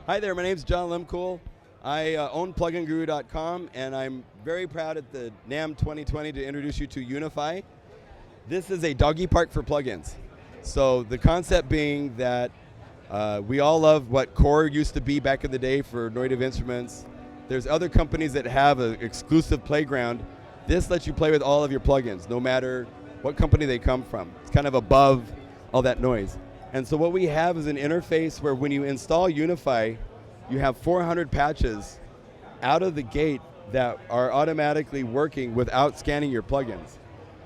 Hi there, my name's John Lehmkuhl. I own PlugInGuru.com, and I'm very proud at the NAMM 2020 to introduce you to Unify. This is a doggy park for plugins. So the concept being that we all love what Core used to be back in the day for native instruments. There's other companies that have an exclusive playground. This lets you play with all of your plugins, no matter what company they come from. It's kind of above all that noise. And so what we have is an interface where when you install Unify, you have 400 patches out of the gate that are automatically working without scanning your plugins.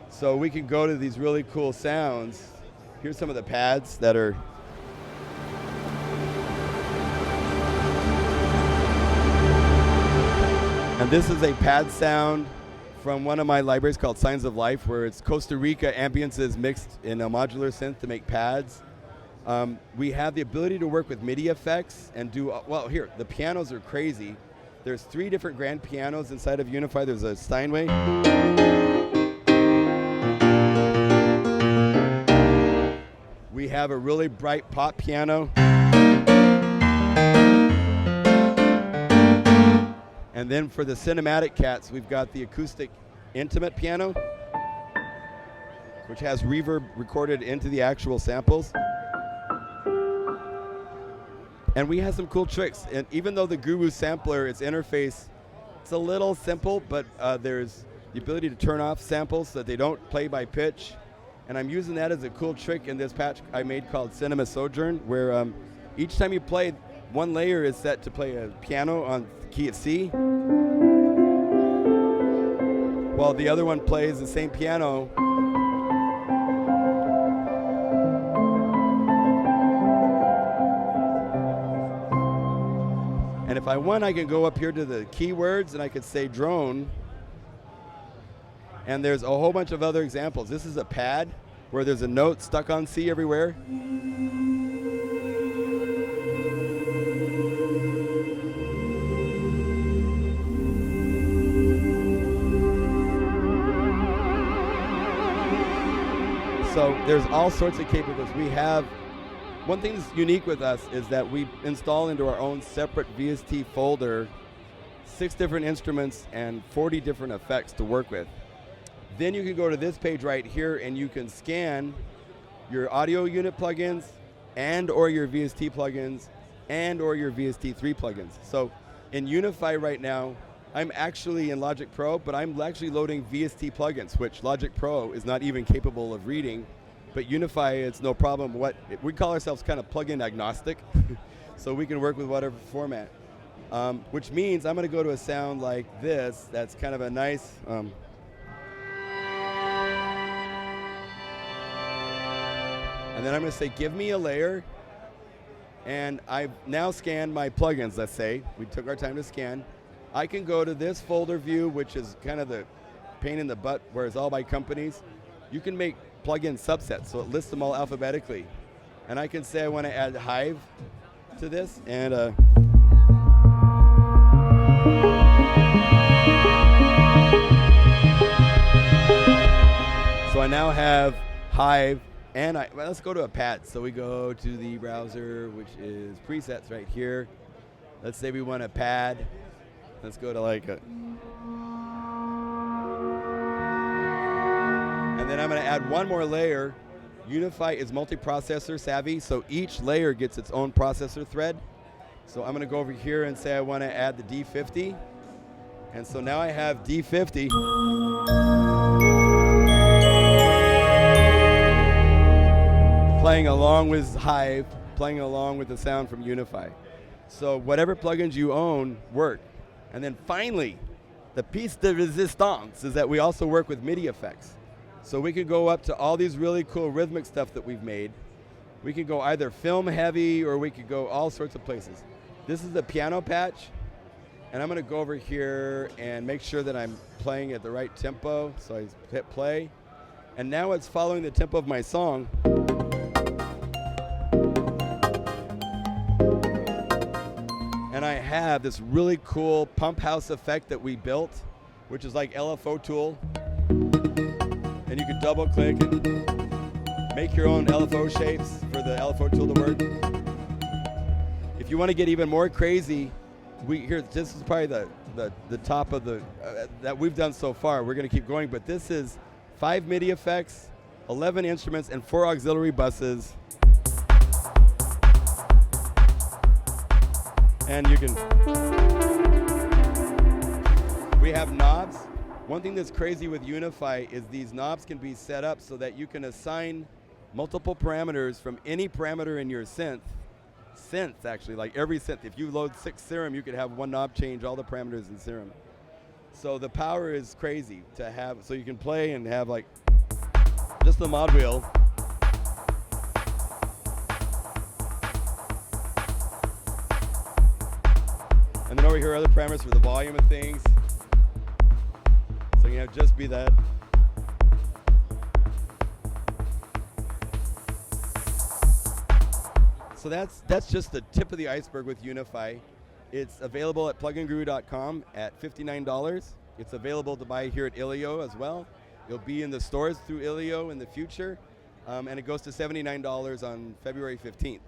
So we can go to these really cool sounds. Here's some of the pads that are and this is a pad sound from one of my libraries called Signs of Life, where it's Costa Rica ambiances mixed in a modular synth to make pads. We have the ability to work with MIDI effects and do, well, here, the pianos are crazy. There's 3 different grand pianos inside of Unify. There's a Steinway. We have a really bright pop piano. And then for the cinematic cats, we've got the acoustic intimate piano, which has reverb recorded into the actual samples. And we have some cool tricks. And even though the Guru sampler, its interface, it's a little simple, but there's the ability to turn off samples so that they don't play by pitch. And I'm using that as a cool trick in this patch I made called Cinema Sojourn, where each time you play, one layer is set to play a piano on the key of C, while the other one plays the same piano. And if I want, I can go up here to the keywords and I could say drone. And there's a whole bunch of other examples. This is a pad where there's a note stuck on C everywhere. So there's all sorts of capabilities. We have, one thing that's unique with us is that we install into our own separate VST folder 6 different instruments and 40 different effects to work with. Then you can go to this page right here and you can scan your audio unit plugins and or your VST plugins and or your VST3 plugins. So in Unify right now, I'm actually in Logic Pro, but I'm actually loading VST plugins, which Logic Pro is not even capable of reading. But Unify, it's no problem. We call ourselves kind of plugin agnostic, so we can work with whatever format. Which means I'm going to go to a sound like this. That's kind of a nice. And then I'm going to say, give me a layer. And I've now scanned my plugins, let's say. We took our time to scan. I can go to this folder view, which is kind of the pain in the butt, where it's all by companies. You can make plugin subsets, so it lists them all alphabetically. And I can say I want to add Hive to this, and so I now have Hive, and well, let's go to a pad. So we go to the browser, which is presets right here. Let's say we want a pad. Let's go to like a, and then I'm going to add one more layer. Unify is multiprocessor savvy, so each layer gets its own processor thread. So I'm going to go over here and say I want to add the D50. And so now I have D50. Playing along with Hive, playing along with the sound from Unify. So whatever plugins you own work. And then finally, the piece de resistance is that we also work with MIDI effects. So we can go up to all these really cool rhythmic stuff that we've made. We can go either film heavy or we could go all sorts of places. This is the piano patch. And I'm going to go over here and make sure that I'm playing at the right tempo. So I hit play. And now it's following the tempo of my song. And I have this really cool pump house effect that we built, which is like LFO tool. And you can double click and make your own LFO shapes for the LFO tool to work. If you want to get even more crazy, this is probably the top of the that we've done so far. We're going to keep going, but this is 5 MIDI effects, 11 instruments, and 4 auxiliary buses. And we have knobs. One thing that's crazy with Unify is these knobs can be set up so that you can assign multiple parameters from any parameter in your synth actually, like every synth. If you load 6 Serum, you could have one knob change all the parameters in Serum. So the power is crazy to have, so you can play and have like just the mod wheel. And then over here are other parameters for the volume of things. So you have just be that. So that's just the tip of the iceberg with Unify. It's available at PlugInGuru.com at $59. It's available to buy here at Ilio as well. It'll be in the stores through Ilio in the future, and it goes to $79 on February 15th.